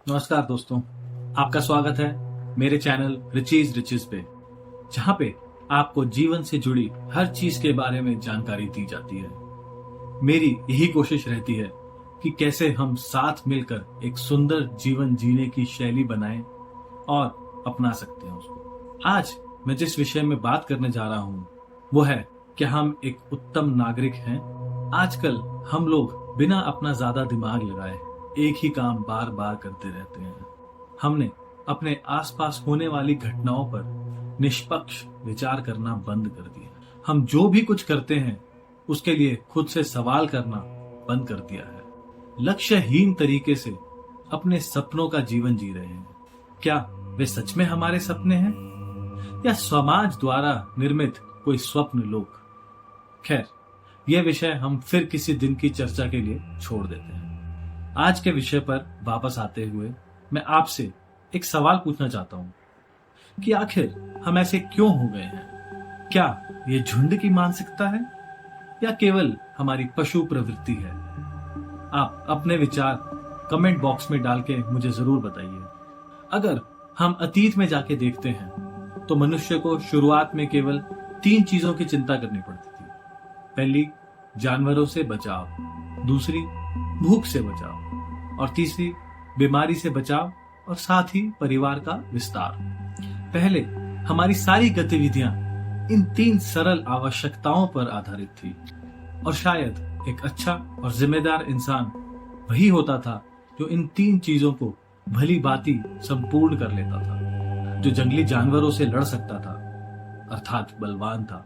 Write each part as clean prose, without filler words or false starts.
नमस्कार दोस्तों, आपका स्वागत है मेरे चैनल रिचीज रिचेस पे, जहां पे आपको जीवन से जुड़ी हर चीज के बारे में जानकारी दी जाती है। मेरी यही कोशिश रहती है कि कैसे हम साथ मिलकर एक सुंदर जीवन जीने की शैली बनाएं और अपना सकते हैं उसको। आज मैं जिस विषय में बात करने जा रहा हूं वो है कि हम एक उत्तम नागरिक हैं। आजकल हम लोग बिना अपना ज्यादा दिमाग लगाए एक ही काम बार बार करते रहते हैं। हमने अपने आसपास होने वाली घटनाओं पर निष्पक्ष विचार करना बंद कर दिया। हम जो भी कुछ करते हैं उसके लिए खुद से सवाल करना बंद कर दिया है। लक्ष्यहीन तरीके से अपने सपनों का जीवन जी रहे हैं। क्या वे सच में हमारे सपने हैं या समाज द्वारा निर्मित कोई स्वप्न लोक? खैर, यह विषय हम फिर किसी दिन की चर्चा के लिए छोड़ देते हैं। आज के विषय पर वापस आते हुए मैं आपसे एक सवाल पूछना चाहता हूं कि आखिर हम ऐसे क्यों हो गए हैं? क्या ये झुंड की मानसिकता है या केवल हमारी पशु प्रवृत्ति है? आप अपने विचार कमेंट बॉक्स में डाल के मुझे जरूर बताइए। अगर हम अतीत में जाके देखते हैं तो मनुष्य को शुरुआत में केवल 3 चीजों की चिंता करनी पड़ती थी। पहली, जानवरों से बचाव, दूसरी, भूख से बचाव, और तीसरी, बीमारी से बचाव और साथ ही परिवार का विस्तार। पहले हमारी सारी गतिविधियां इन 3 सरल आवश्यकताओं पर आधारित थी, और शायद एक अच्छा और जिम्मेदार इंसान वही होता था जो इन 3 चीजों को भली भांति संपूर्ण कर लेता था। जो जंगली जानवरों से लड़ सकता था, अर्थात बलवान था।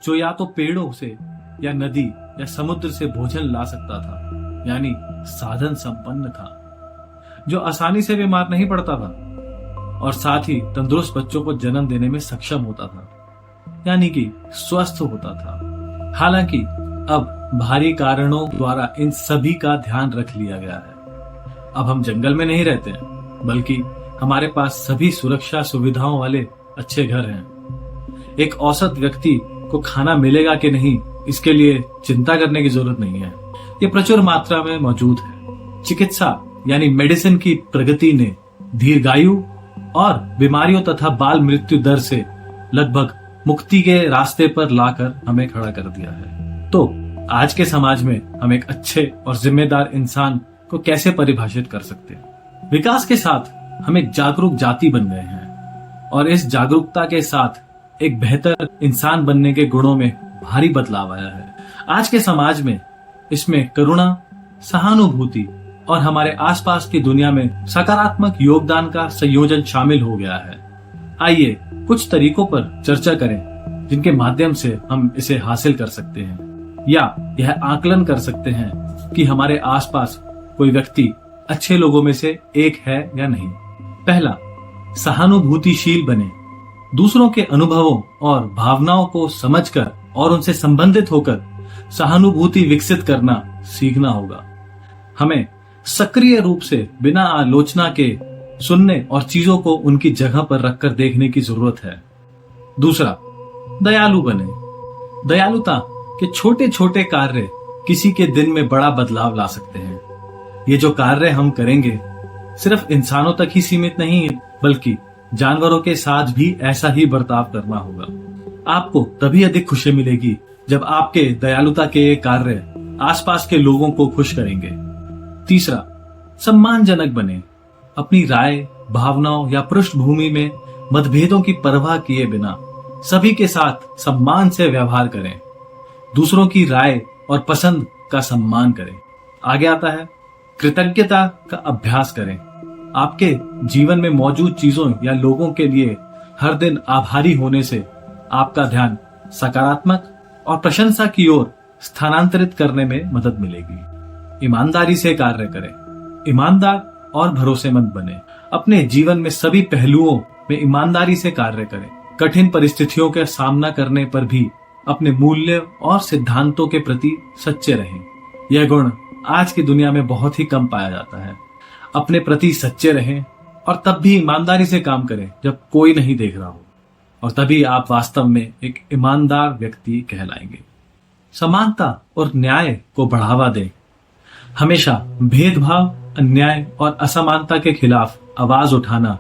जो या तो पेड़ों से या नदी या समुद्र से भोजन ला सकता था, यानी साधन संपन्न था। जो आसानी से बीमार नहीं पड़ता था और साथ ही तंदुरुस्त बच्चों को जन्म देने में सक्षम होता था, यानी कि स्वस्थ होता था। हालांकि अब भारी कारणों द्वारा इन सभी का ध्यान रख लिया गया है। अब हम जंगल में नहीं रहते हैं, बल्कि हमारे पास सभी सुरक्षा सुविधाओं वाले अच्छे घर हैं। एक औसत व्यक्ति को खाना मिलेगा कि नहीं, इसके लिए चिंता करने की जरूरत नहीं है। ये प्रचुर मात्रा में मौजूद है। चिकित्सा यानी मेडिसिन की प्रगति ने दीर्घायु और बीमारियों तथा बाल मृत्यु दर से लगभग मुक्ति के रास्ते पर लाकर हमें खड़ा कर दिया है। तो आज के समाज में हम एक अच्छे और जिम्मेदार इंसान को कैसे परिभाषित कर सकते हैं? विकास के साथ हम एक जागरूक जाति बन गए हैं, और इस जागरूकता के साथ एक बेहतर इंसान बनने के गुणों में भारी बदलाव आया है। आज के समाज में इसमें करुणा, सहानुभूति और हमारे आसपास की दुनिया में सकारात्मक योगदान का संयोजन शामिल हो गया है। आइए कुछ तरीकों पर चर्चा करें जिनके माध्यम से हम इसे हासिल कर सकते हैं, या यह आकलन कर सकते हैं कि हमारे आसपास कोई व्यक्ति अच्छे लोगों में से एक है या नहीं। पहला, सहानुभूतिशील बने। दूसरों के अनुभवों और भावनाओं को समझकर और उनसे संबंधित होकर सहानुभूति विकसित करना सीखना होगा। हमें सक्रिय रूप से बिना आलोचना के सुनने और चीजों को उनकी जगह पर रखकर देखने की जरूरत है। दूसरा, दयालु बने। दयालुता के छोटे छोटे कार्य किसी के दिन में बड़ा बदलाव ला सकते हैं। ये जो कार्य हम करेंगे सिर्फ इंसानों तक ही सीमित नहीं है, बल्कि जानवरों के साथ भी ऐसा ही बर्ताव करना होगा। आपको तभी अधिक खुशी मिलेगी जब आपके दयालुता के ये कार्य आसपास के लोगों को खुश करेंगे। तीसरा, सम्मानजनक बने। अपनी राय, भावनाओं या पृष्ठभूमि में मतभेदों की परवाह किए बिना सभी के साथ सम्मान से व्यवहार करें। दूसरों की राय और पसंद का सम्मान करें। आगे आता है, कृतज्ञता का अभ्यास करें। आपके जीवन में मौजूद चीजों या लोगों के लिए हर दिन आभारी होने से आपका ध्यान सकारात्मक और प्रशंसा की ओर स्थानांतरित करने में मदद मिलेगी। ईमानदारी से कार्य करें। ईमानदार और भरोसेमंद बने। अपने जीवन में सभी पहलुओं में ईमानदारी से कार्य करें। कठिन परिस्थितियों का सामना करने पर भी अपने मूल्य और सिद्धांतों के प्रति सच्चे रहें। यह गुण आज की दुनिया में बहुत ही कम पाया जाता है। अपने प्रति सच्चे रहें और तब भी ईमानदारी से काम करें जब कोई नहीं देख रहा हो, और तभी आप वास्तव में एक ईमानदार व्यक्ति कहलाएंगे। समानता और न्याय को बढ़ावा दें। हमेशा भेदभाव, अन्याय और असमानता के खिलाफ आवाज उठाना,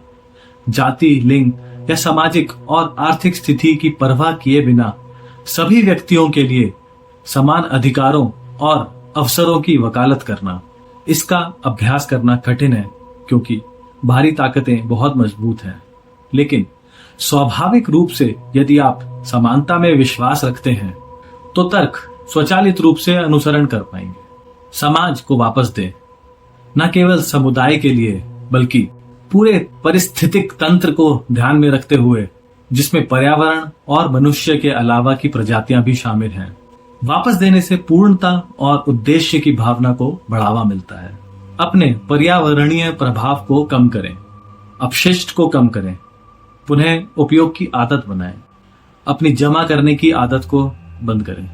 जाति, लिंग या सामाजिक और आर्थिक स्थिति की परवाह किए बिना सभी व्यक्तियों के लिए समान अधिकारों और अवसरों की वकालत करना। इसका अभ्यास करना कठिन है क्योंकि बाहरी ताकतें बहुत मजबूत हैं, लेकिन स्वाभाविक रूप से यदि आप समानता में विश्वास रखते हैं तो तर्क स्वचालित रूप से अनुसरण कर पाएंगे। समाज को वापस दें, न केवल समुदाय के लिए बल्कि पूरे पारिस्थितिक तंत्र को ध्यान में रखते हुए, जिसमें पर्यावरण और मनुष्य के अलावा की प्रजातियां भी शामिल हैं। वापस देने से पूर्णता और उद्देश्य की भावना को बढ़ावा मिलता है। अपने पर्यावरणीय प्रभाव को कम करें, अपशिष्ट को कम करें, पुनः उपयोग की आदत बनाएं, अपनी जमा करने की आदत को बंद करें।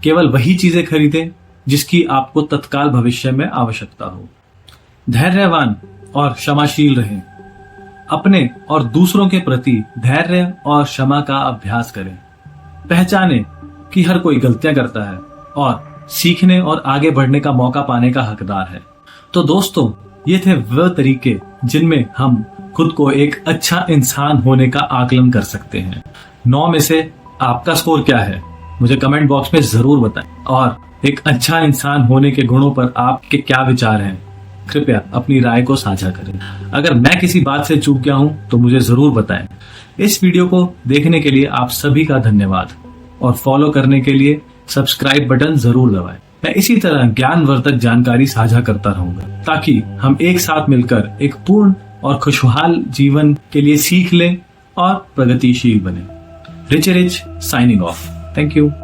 केवल वही चीजें खरीदें जिसकी आपको तत्काल भविष्य में आवश्यकता हो। धैर्यवान और क्षमाशील रहें। अपने और दूसरों के प्रति धैर्य और क्षमा का अभ्यास करें। पहचानें कि हर कोई गलतियां करता है और सीखने और आगे बढ़ने का मौका पाने का हकदार है। तो दोस्तों, ये थे वह तरीके जिनमें हम खुद को एक अच्छा इंसान होने का आकलन कर सकते हैं। 9 में से आपका स्कोर क्या है, मुझे कमेंट बॉक्स में जरूर बताएं। और एक अच्छा इंसान होने के गुणों पर आपके क्या विचार हैं, कृपया अपनी राय को साझा करें। अगर मैं किसी बात से चूक गया हूं तो मुझे जरूर बताएं। इस वीडियो को देखने के लिए आप सभी का धन्यवाद और फॉलो करने के लिए सब्सक्राइब बटन जरूर दबाएं। मैं इसी तरह ज्ञानवर्धक जानकारी साझा करता रहूंगा ताकि हम एक साथ मिलकर एक पूर्ण और खुशहाल जीवन के लिए सीख लें और प्रगतिशील बने। Rich signing off. Thank you.